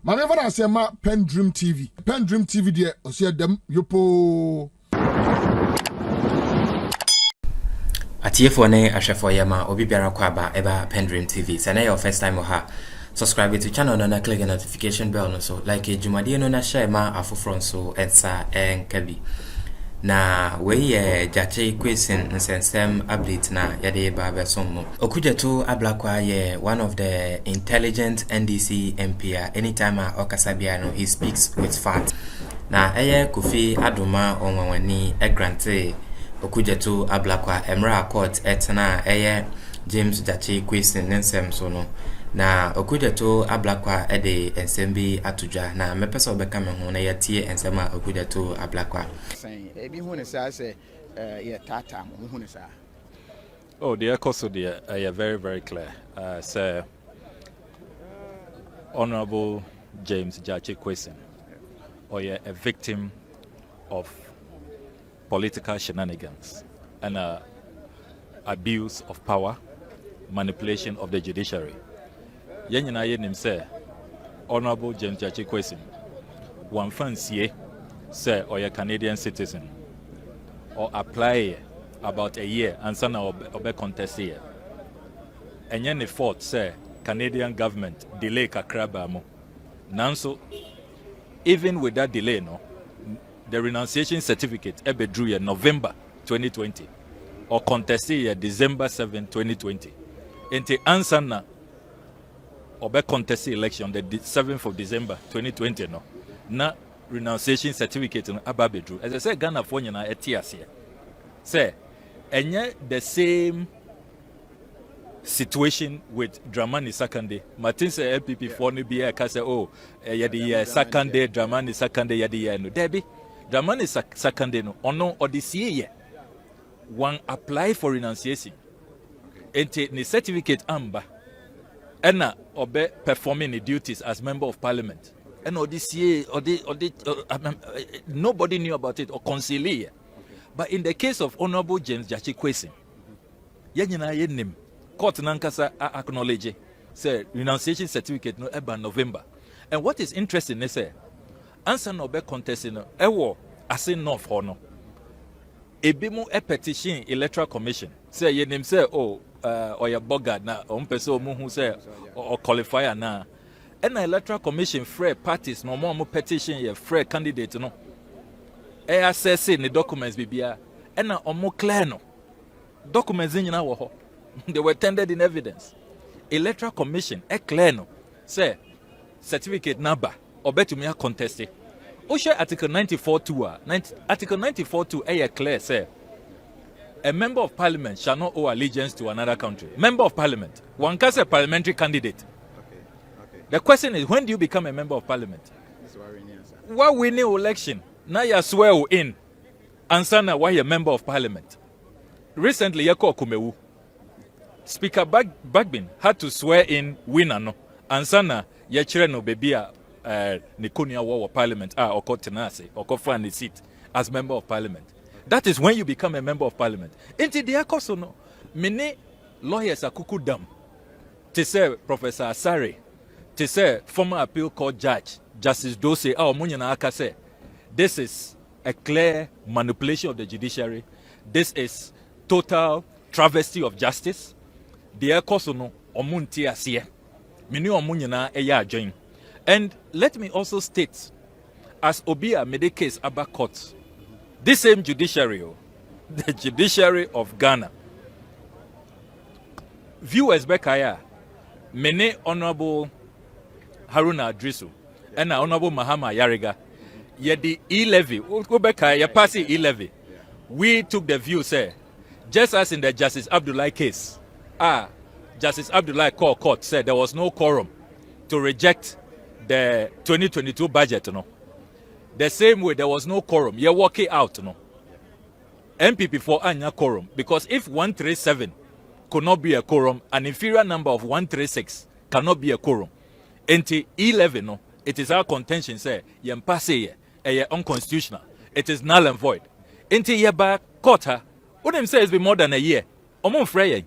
Mame fa na se ma PENDREAM TV. PENDREAM TV de o se dem yopo. Atiefo ne ahwefo yema obi biara kwa ba eba PENDREAM TV. Say your first time ha. Subscribe to channel na click the notification bell no so like jumade no na share ma afofron so ensa enkabi. Na we Gyakye Quayson nsensem update na yade ba besom no. Okudjeto Ablakwa ye one of the intelligent NDC MP. Anytime okasabia no he speaks with fact. Na Kofi Adoma onwani grante Okudjeto Ablakwa Emra Court etna James Gyakye Quayson nsem so no. Na Okudjeto Ablakwa ede ensembi atujwa na mepesa obeka me ho na yatie ensema Okudjeto Ablakwa. Oh, the Cațe are very, very clear. So, Honorable James Gyakye Quayson, or a victim of political shenanigans and abuse of power, manipulation of the judiciary. Yenyina yenim say, Honorable James Gyakye Quayson, one fancy say or a Canadian citizen or apply about a year and son obe contest here. And yen fault say Canadian government delay kakraba mo. Nanso even with that delay no the renunciation certificate ebe drew in November 2020 or contest here December 7 2020. Ente answer na obe contest election the 7th of December 2020 no na renunciation certificate no ababedru as I say Ghana for nyina etias here say enye the same situation with Dramani Sakande Martin say LPP for no be ka say oh yede Sakande Dramani Sakande yede no debi Dramani Sakande no ono odisi ye one apply for renunciation ente ni certificate amba ena obe performing the duties as member of parliament. And nobody knew about it or conceal. But in the case of Honorable James Gyakye Quayson, yenyina yenim court nankasa acknowledge say renunciation certificate no eba November. And what is interesting is say answer no be contesting no ewo ase north ho no ebimu a petition electoral commission say yenim say oh or your bogard na ompese omuhu say or qualifier na. And the electoral commission free parties no more petition ye free candidate no assessing the documents bibia and na omo clear no documents nyina wo ho they were tendered in evidence. Electoral commission clear no say certificate number obetumi a contest o share article 94.2 article 94.2 clear say a member of parliament shall not owe allegiance to another country. Member of parliament one can say parliamentary candidate. The question is, when do you become a member of parliament? Why winning election? Now you swear in. Answer now why you're a member of parliament. Recently, Yako Kumewu. Speaker Bagbin had to swear in winner no. Answer now, Yachire no bebia Nikonia war parliament or Tenase or Kofan the seat as member of parliament. That is when you become a member of parliament. Inti the Cațe no. Many lawyers are kukudam. To say Professor Asare. To say former appeal court judge Justice Dose Munyana Akase, this is a clear manipulation of the judiciary. This is total travesty of justice. The Cațe no omunti asie. Mini omunyana eya join. And let me also state, as Obia made a case about court, this same judiciary, the judiciary of Ghana, viewers Bekaya, many honorable Haruna Adrisu and Honorable Mahama Yariga, yet the E-levy, E-levy. We took the view, say, just as in the Justice Abdullahi case, Justice Abdullahi court said there was no quorum to reject the 2022 budget, no. The same way there was no quorum, you're walking out, no. MPP for Anya quorum, because if 137 could not be a quorum, an inferior number of 136 cannot be a quorum. Enti E11 no, it is our contention say yem pass ye unconstitutional. It is null and void. Enti yeba court ha, what them say it's been more than a year. Omon frey.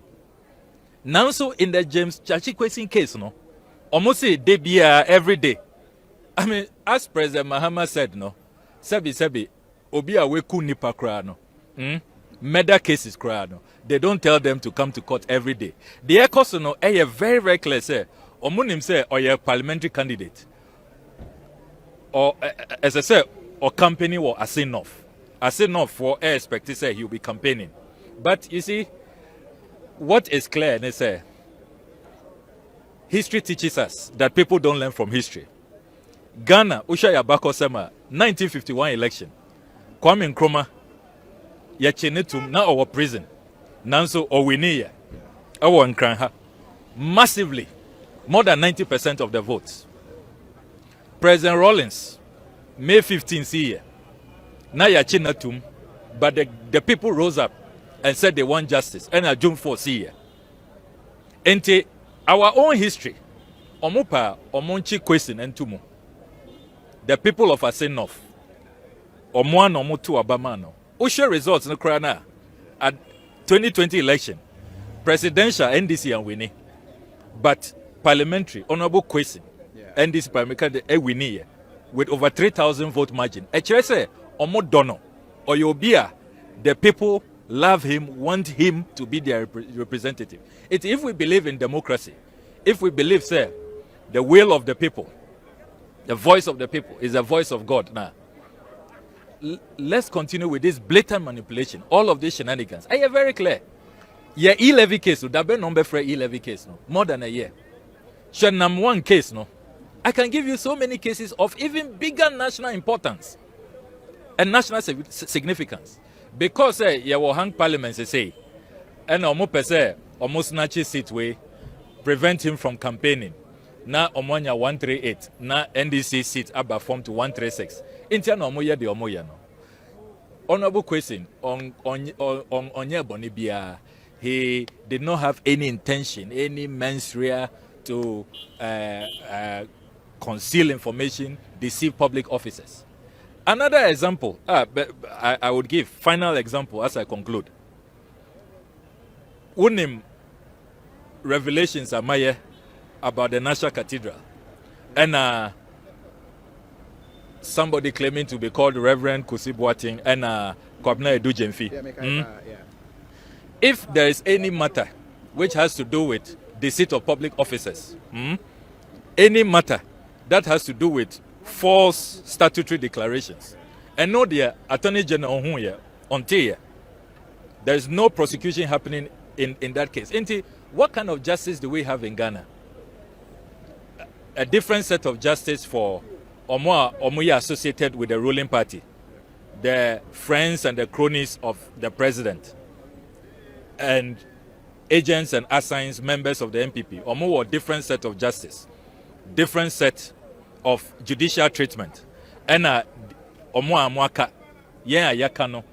Now so in the James Gyakye Quayson case no, almost say they be every day. I mean, as President Mahama said, no, sebi, obi aweku nipa kra no. Murder cases kra no. They don't tell them to come to court every day. The ECOS no, very, very clear say, omunim say, or a parliamentary candidate. Or, as I said, or company or enough for expect to say he'll be campaigning. But you see, what is clear, they say, history teaches us that people don't learn from history. Ghana, Usha Yabako Sema, 1951 election. Kwame Nkrumah, Yachinetum, now our prison. Nanso Owiniya, our Nkranha. Massively, more than 90% of the votes. President Rawlings, May 15th year. Now Yachinetum, but the people rose up and said they want justice. And June 4th year. Ente, our own history, Omupa, Omonchi Quayson and Tumu. The people of Asenof, Omwan Omutu Abamano, Usha results in Krana at 2020 election, presidential NDC and winning, but parliamentary Honorable Quayson, NDC parliamentary winning with over 3,000 vote margin. Echrese Omo Dono or Yobia, the people love him, want him to be their representative. If we believe in democracy, if we believe, say, the will of the people, the voice of the people is the voice of God. Now, let's continue with this blatant manipulation. All of these shenanigans. I am very clear. Yeah, e-levy case. There be number for e-levy case. No, more than a year. Shenam one case. No, I can give you so many cases of even bigger national importance and national significance. Because you will hang parliament say, and almost say almost snatch seat way, prevent him from campaigning. Na omonya 138 na NDC seat aba form to 136 intia na omoya de omoya no Honorable Quayson on boni bia, he did not have any intention, any mens rea to conceal information, deceive public officers. Another example, I would give final example as I conclude. Unim revelations amaye about the National Cathedral, and somebody claiming to be called Reverend Kusi Boateng and Kwabena Edu Jemfi. If there is any matter which has to do with deceit of public officers, any matter that has to do with false statutory declarations, and no the Attorney General here until there is no prosecution happening in that case. What kind of justice do we have in Ghana? A different set of justice for Omuya associated with the ruling party, the friends and the cronies of the president, and agents and assigns members of the MPP. Omu different set of justice, different set of judicial treatment. And Omu Amwaka, yakano,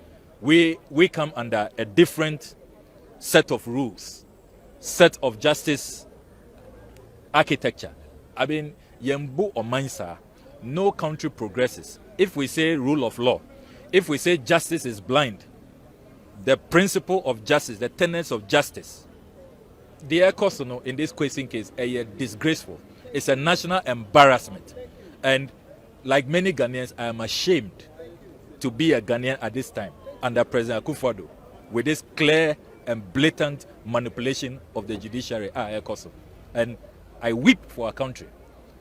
we come under a different set of rules, set of justice architecture. I mean, Yembu or Mansa, no country progresses. If we say rule of law, if we say justice is blind, the principle of justice, the tenets of justice, the ECOS in this Quayson case, is disgraceful. It's a national embarrassment. And like many Ghanaians, I am ashamed to be a Ghanaian at this time under President Akufo-Addo with this clear and blatant manipulation of the judiciary, ECOS. And I weep for our country.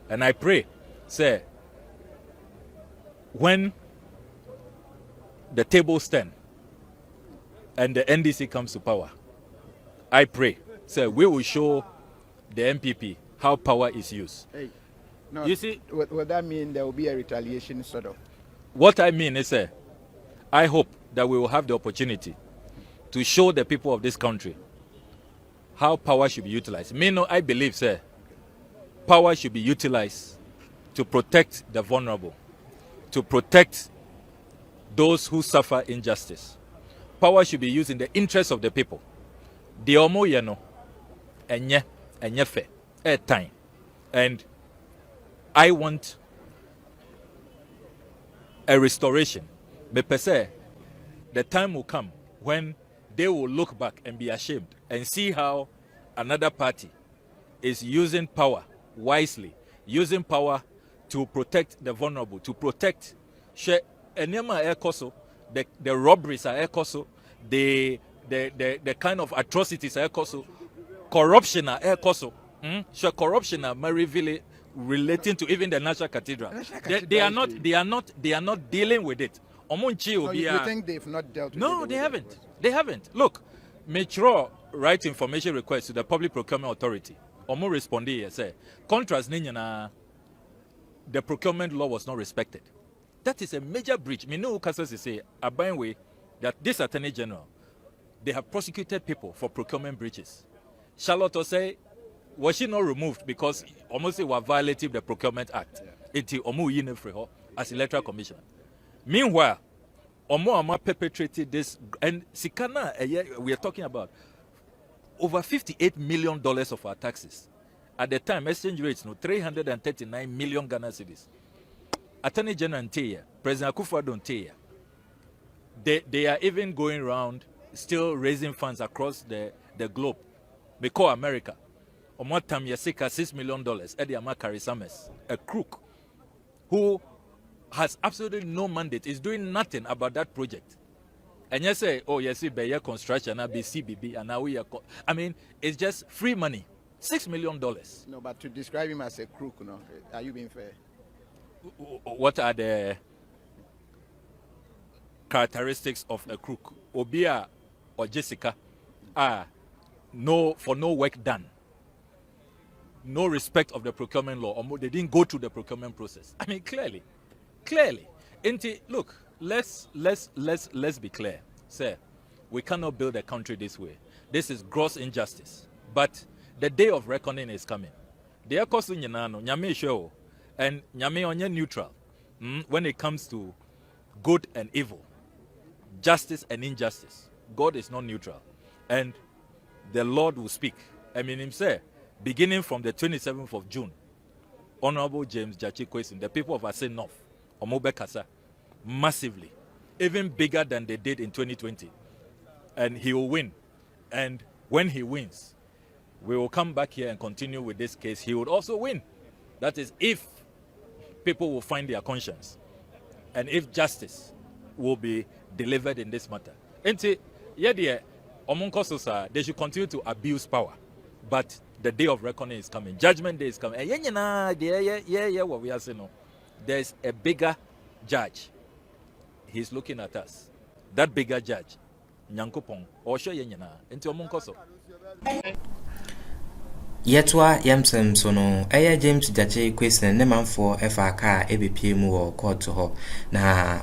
And I pray, say, when the tables turn and the NDC comes to power, I pray, say, we will show the MPP how power is used. Hey, no, you see, would that mean there will be a retaliation sort of? What I mean is, I hope that we will have the opportunity to show the people of this country how power should be utilized. I believe, sir, power should be utilized to protect the vulnerable, to protect those who suffer injustice. Power should be used in the interest of the people. The omo yeno, enye fe, time. And I want a restoration. But per se, the time will come when they will look back and be ashamed and see how another party is using power wisely, using power to protect the vulnerable, to protect enema air coso, the robberies are air coso, the kind of atrocities are air coso, corruption are air coso. Corruption are really relating to even the National Cathedral. They are not dealing with it. No, you think they've not dealt with it? No, they haven't. They haven't. Look, Metro write information request to the Public Procurement Authority. Omo responded here, say, contrast the procurement law was not respected. That is a major breach. Me know Cases say a way that this Attorney General, they have prosecuted people for procurement breaches. Charlotte say, was she not removed because almost they were violating the Procurement Act until Omo Yine Freho as Electoral Commissioner. Meanwhile, Omo perpetrated this, and Sikana, we are talking about over $58 million of our taxes. At the time, exchange rates, 339 million Ghana cedis. Attorney General Nteya, President Akufo-Addo Nteya, they are even going around still raising funds across the globe. They call America. Omo tam yasika $6 million. Eddie Amakari Sames, a crook who has absolutely no mandate, is doing nothing about that project. And you say, oh, yes, it's Bayer Construction, and CBB, and now we are. I mean, it's just free money. $6 million. No, but to describe him as a crook, no, are you being fair? What are the characteristics of a crook? Obia or Jessica are for no work done. No respect of the procurement law. Or they didn't go through the procurement process. I mean, clearly. Look, let's be clear. Sir, we cannot build a country this way. This is gross injustice. But the day of reckoning is coming. The ekosu nyinano nyame show and nyame onye neutral when it comes to good and evil, justice and injustice. God is not neutral, and the Lord will speak. I mean, him say, beginning from the 27th of June, Honorable James Gyakye Quayson, the people of Ase North, Omobe Kasa, massively, even bigger than they did in 2020, and he will win. And when he wins, we will come back here and continue with this case. He would also win. That is, if people will find their conscience and if justice will be delivered in this matter. They should continue to abuse power. But the day of reckoning is coming. Judgment day is coming. What we are saying now. There's a bigger judge. He's looking at us. That bigger judge, Nyankopon, Osho Yenyana, into Omunkoso. Yetwa yamsem so no James Gyakye Quayson ne manfo efa ka ebepie mu wo court ho na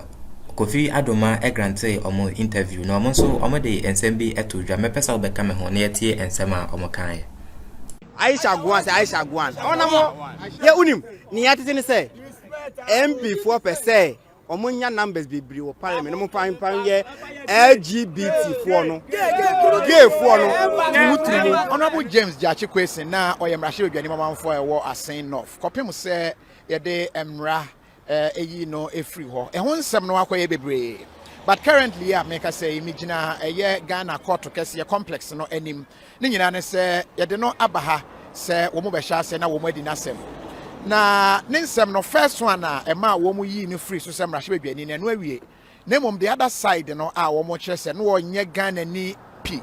Kofi Adoma grante omo interview na omo so omo de ensem bi eto dwa mepesa obeka me ho na yetie ensem a omo kan Aisha Gwan onamo ye unim ni yatete ne say MP4 per se omunya numbers bibiri wo parliament no pan ye LGBT for no gay for no Honorable James Gyakye Quayson na oyemrahye odwani mamanfo ewo Asen North kopem se ye de emra eyi no efri ho ho nsem no akoye bebre but currently make I say imagina ye Ghana court kese complex no anim ni nyina ne se ye de no abaha se wo mo be sha se na wo mo adi nasem na ninsem no first one na ema wo mu yi ni free so sem rahye badwani na no awie na mom the other side no a wo mo kyerese no onye Ghana ni pi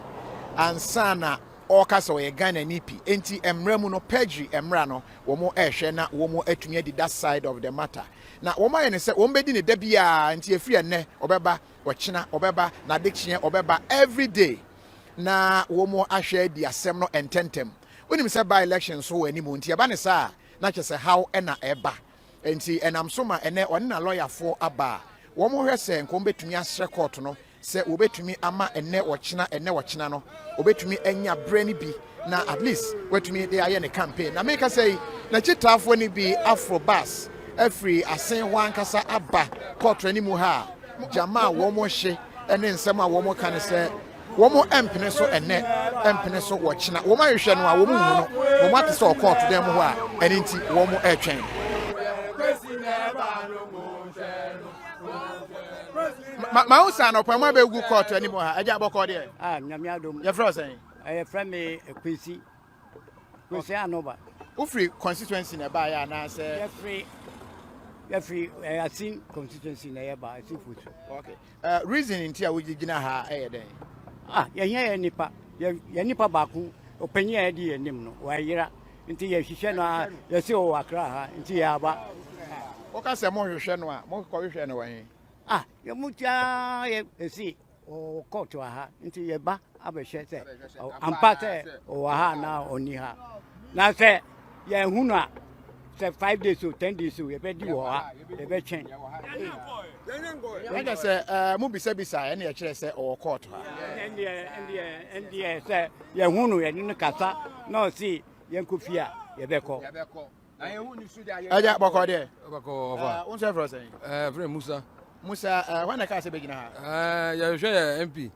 ansa na oka so ye Ghana ni pi enti emra mu no pagri emra no wo mo ehwe na wo mo atumi adi that side of the matter na wo ma ye ne se wo mbedi ne da bia enti efri enne obeba wochina obeba na dikchie obeba every day na wo mo ahwe di asem no ententem wonim se by election so wani mu nti aba ne sa na kyese how ena eba enti enam so ma ene one na lawyer for aba wo mo hwese nkom betumi asre court no se wo betumi ama ene wochina no obetumi anya brani bi na at least wetumi dey aye ne campaign na make say na chitafo ni bi afro bus every Asen wan kasa aba court ani mu ha jama wo mo hye ene nsem a wo mo kan se wo mo empene so ene empene so wochina wo ma hwehwe no a wo mu no wo ma tese o court dem ho a ene nti wo mo etwen ma usa no pa ma be gu court ani mu ha aja boko de nyame adom ye fro sen e fra me Quayson anoba ufri constituency na ba ya na se ye free free I seen constituency na yeba I see food. Okay. Reason intia we gina ha den. Ya here nipa. Ya nipa baako opanyi a di enim no. Wa yira. Nti ya hwehwe no ya se o akra ha. Nti ya aba. O ka se mo hwehwe no a, mo ko hwehwe no wa hin. Ya mutia ya esi o court wa ha. Nti ya ba abehwe se. Ampa se o ha na oni ha. Na se ya hu no a say 5 days or 10 days we be di wo ha e be chen I say mo bisa e na e kire say o court ha and say ya hunu ya ni kasa no see yen kofia ye be ko na ye hu ni su dia aja boko de boko won say for say friend Musa when I can say be gina ha ya hwe MP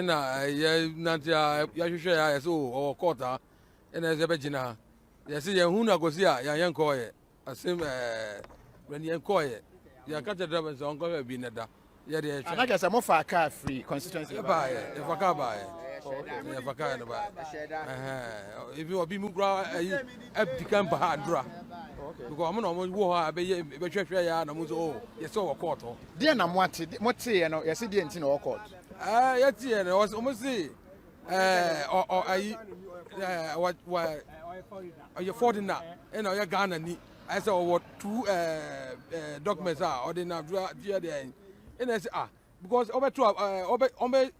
na ya nantia ya hwe ya so o court ha na se be gina yes ye hu na gosi a ya yenko ye asem when yenko ye ya Cațe driver so onko be na da ye de and I say mo fa car free constituency ba ye fa car ba ye fa car no ba if you be mu kra abdikan ba adura because am no wo ha be hwehwe ya na mo so ye so wo court ho de na mo te ye no ye se de nti na wo court ye te ye no o mo see ayi what you foreigner and you Ghana ni I say what 2 documents are or they na dia there and I say because over to over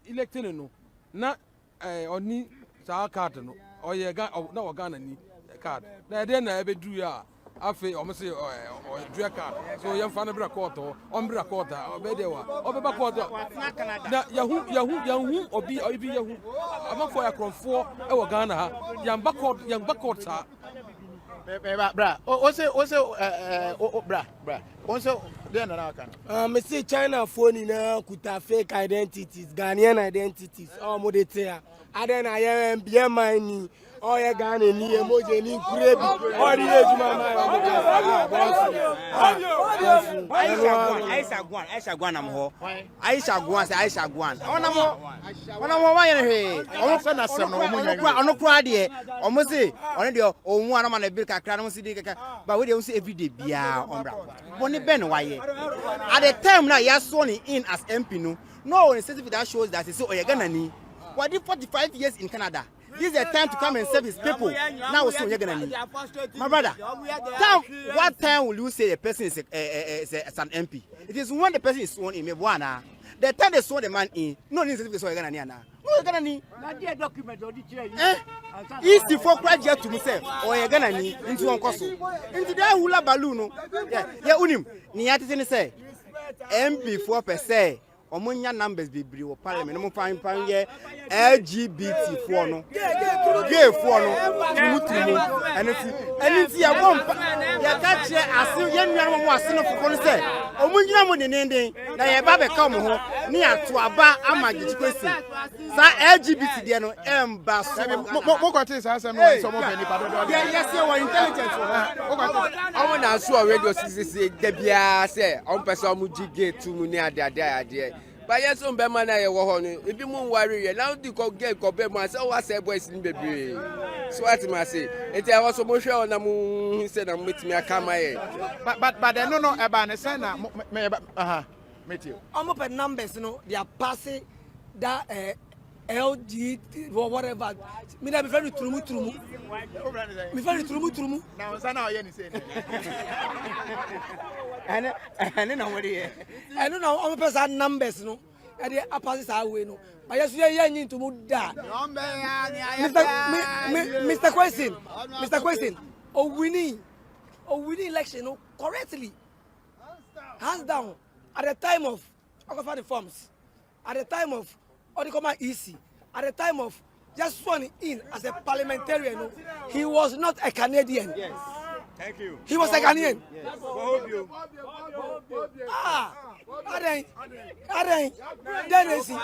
electing no na oni sa card no or you na Ghana ni card na dey na be do ya afi o say or do card so you fan bra court on bra court obe dey wa obe ba court na yahu obi yahu amafo ya kronfo e wo Ghana ha yan ba court sa bra o say bra o say dey na kan me say China phone na kuta fake identities Ghanaian identities mo dey tell aden na ye mbie man oh yeah Ghana ni emoje ni kurebi oh ni ejuma Aisha Gwan am ho Aisha Gwan ona mo wa ye hwe o fe na sem no mo nya ono kura de o mo se ono de o hu ana ma na bi kakra no si di kaka ba we de o se everyday bia ombra boni ben wa ye at the time na ya sworn in as MP no certificate that shows that say Ghana ni what did 45 years in Canada. This is the time to come and serve his people. Now, so you're gonna need. My brother, what time will you say a person is an MP? It is when the person is sworn in. The time they sworn the man in, no need to be so you're gonna need. No, you're gonna need. Easy for graduate to myself, or you're gonna need into one course. Into the hula balloon. Yeah, unim. Niati say MP 4%. Omunya numbers be o parliament mo pan ye LGBT for no gay for no mutumu eniti ya bomba ya Cațe asin ye nua mo asin fofo no se omunyina mo nenenden na ye ba be ka mo ho ni ato aba ama Quayson sa LGBT de no emba so mo kwate sa asem no so mo be ni padodo yes ye wa intelligent o kwate omo na so radio sisi de bia se on person mu gay tu mu ni ade but yes on be man na ye wo ho no ebi mu worry ye now di ko gay ko be mu say o wa say boys ni bebre so what me say eti I was mo hwe ona mu say na metimi aka ma ye but no e ba ne say na me metio almost per numbers they are passing that LG or whatever me na be very trumu me very trumu na say na o ye ni say and na what ye I don't know almost person numbers and they are passing our way but yes you need to move that Mr. Quayson or winning election correctly hands down at the time of the forms at the time of or the command easy at the time of just sworn in as a parliamentarian he was not a Canadian. Yes. Thank you. He was a Ghanaian. Yes. Then they see.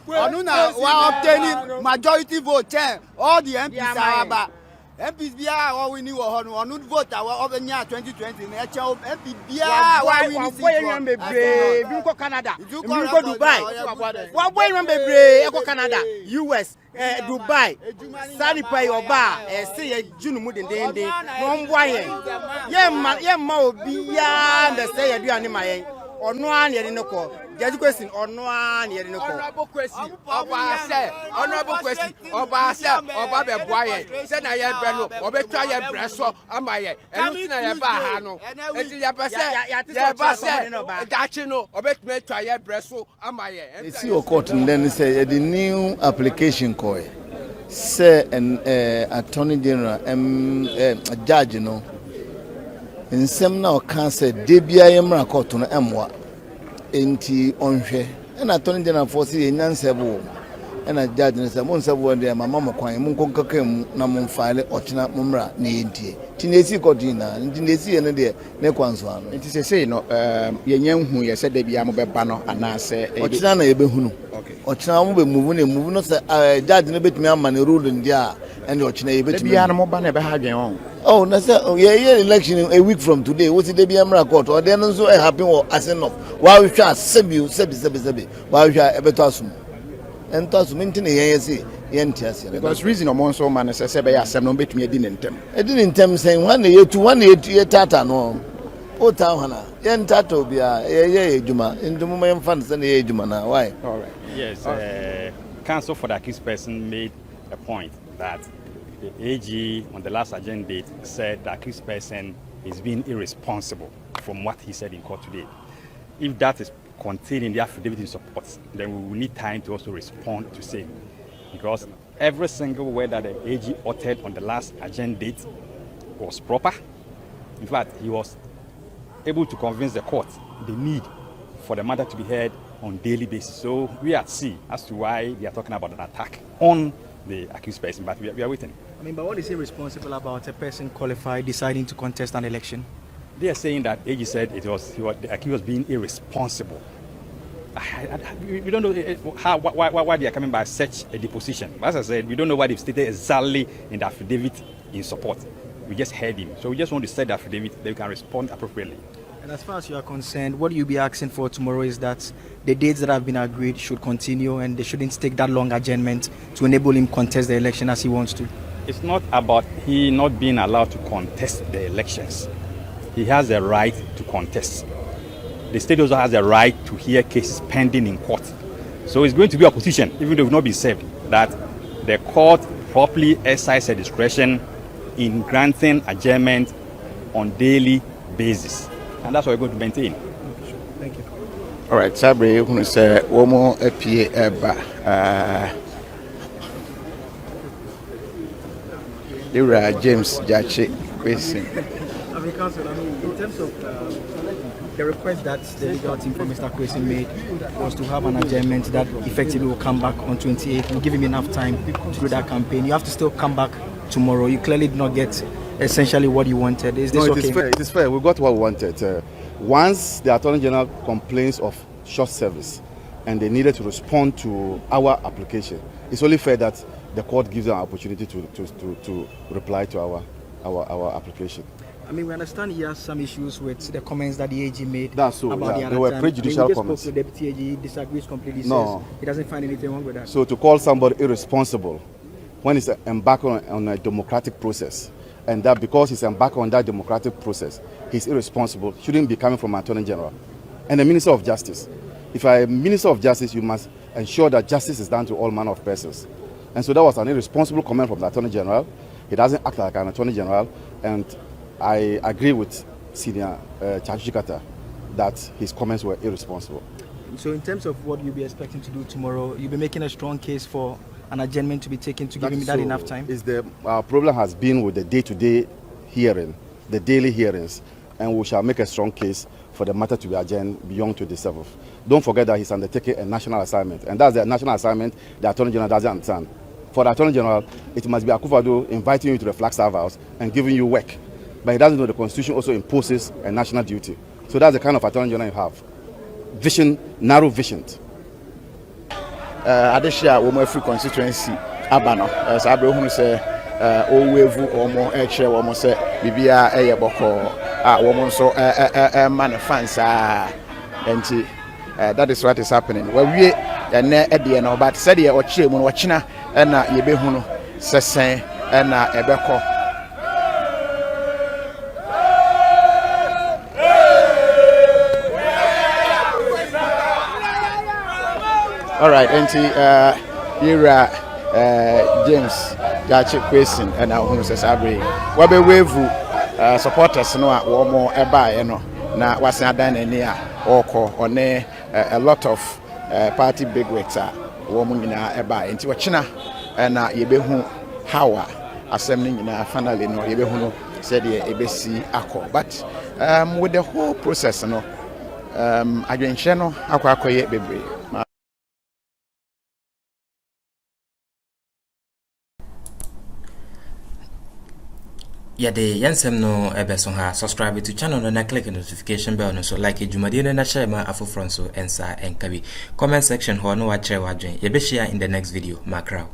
Onuna wa obtaining majority vote all the MPs are about. MPs bia or we knew or no vote our 2020 na eche MP bia why we need to go Canada, you go Dubai. Why we go Canada, US, Dubai. Sadi pay your bar, say June mudin de no why. Yeah ma obia the say you ani my or no one here no call. Just question or no one here no call. Honorable question. Honorable question. Oba be boye. Say na ye belo. Obe try ye breso amaye. Enu na ye ba ha no. Enti ye ba say Gyakye no. Obe try ye breso amaye. See your court and then say the new application call. Say an attorney general judge no. In some now can say debia yemra court no emwa. Enti onhwe and attorney general for see nyansebo and a judge and say mon sebo dey mama kwan mun konkakam na mun file ochina mumra na entie tinesi kodina tinesi ene dey ne kwanso ano nti say no yenyen hu ye say da bia mo beba no ana say ochina na yebehunu ochina mo be move no say judge no betumi ama ne rule ndia and ochina yebetumi bia no mo ba na be ha dwen on. Oh, na say yeah election a week from today. What's the Emra court or then also happen or as enough. Why we shall sebi. Why we shall ebetasum. And to maintain a yes, because reason among so man say be asem no betumi edi ntem. Edi ntem saying 1 year to 1 year tata no. O town hana. Yen tata bia ejuma. Ndum mo fan say na ejuma na. Why? All right. Yes, counsel for the accused person made a point that the AG on the last agenda date said the accused person is being irresponsible from what he said in court today. If that is contained in the affidavit in support, then we will need time to also respond to same. Because every single word that the AG uttered on the last agenda date was proper. In fact, he was able to convince the court the need for the matter to be heard on daily basis. So we are at sea as to why they are talking about an attack on the accused person, but we are waiting. I mean, but what is irresponsible about a person qualified deciding to contest an election? They are saying that AG said the accused was being irresponsible. We don't know why they are coming by such a deposition. As I said, we don't know what they've stated exactly in the affidavit in support. We just heard him. So we just want to set the affidavit that we can respond appropriately. And as far as you are concerned, what you'll be asking for tomorrow is that the dates that have been agreed should continue and they shouldn't take that long adjournment to enable him contest the election as he wants to. It's not about he not being allowed to contest the elections. He has a right to contest. The state also has a right to hear cases pending in court. So it's going to be a position, even though it will not be said, that the court properly exercise their discretion in granting adjournment on daily basis. And that's what we're going to maintain. Thank you. All right, Sabre, you're going to say one more APA. There are James Gyakye Quayson. In terms of the request that the legal team for Mr. Quayson made was to have an adjournment that effectively will come back on 28th and give him enough time to do that campaign. You have to still come back tomorrow. You clearly did not get essentially what you wanted. Is this okay? It is fair. We got what we wanted. Once the Attorney General complains of short service and they needed to respond to our application, it's only fair that the court gives them an opportunity to reply to our application. I mean, we understand he has some issues with the comments that the AG made. That's so. About They were prejudicial comments. Spoke to the Deputy AG, he disagrees completely. No. Says he doesn't find anything wrong with that. So to call somebody irresponsible when he's embarked on a democratic process, and that because he's embarked on that democratic process, he's irresponsible, shouldn't be coming from an Attorney General and the Minister of Justice. If you're a Minister of Justice, you must ensure that justice is done to all manner of persons. And so that was an irresponsible comment from the Attorney General. He doesn't act like an Attorney General, and I agree with Senior Caţe that his comments were irresponsible. So in terms of what you'll be expecting to do tomorrow, you'll be making a strong case for an adjournment to be taken to give him that enough time? Our problem has been with the day-to-day hearing, the daily hearings, and we shall make a strong case for the matter to be adjourned beyond 27th. Don't forget that he's undertaking a national assignment, and that's the national assignment the Attorney General doesn't understand. For the Attorney General, it must be Akufo-Addo inviting you to the Flagstaff House and giving you work. But he doesn't know the Constitution also imposes a national duty. So that's the kind of Attorney General you have. Vision, narrow visioned. Adeshia, we free constituency. Abano, as Abraham said, owevu omo eche wo mo se bibia eye boko wo mo nso man fans enti that is what is happening we ene ede no but said ye ochire mu no ochina na yebehu no sesen na ebeko. All right, enti Ira James Gyakye Quayson and our home says Abre. Wabe wevu supporters no wo mo eba no na wasan adan ani a oko one a lot of party bigwigs wo mo nyina eba enti wachina na yebehu hawa asem ni nyina finally no yebehu no said ye ebesi akọ but with the whole process no adwenhye no akwakoye bebre. Yade yansem no ebeso ha subscribe to channel no na click the notification bell no so like ejumadi no na share ma afofron so ensa enkabi comment section ho no wa chere wadwen ye be share in the next video makraw.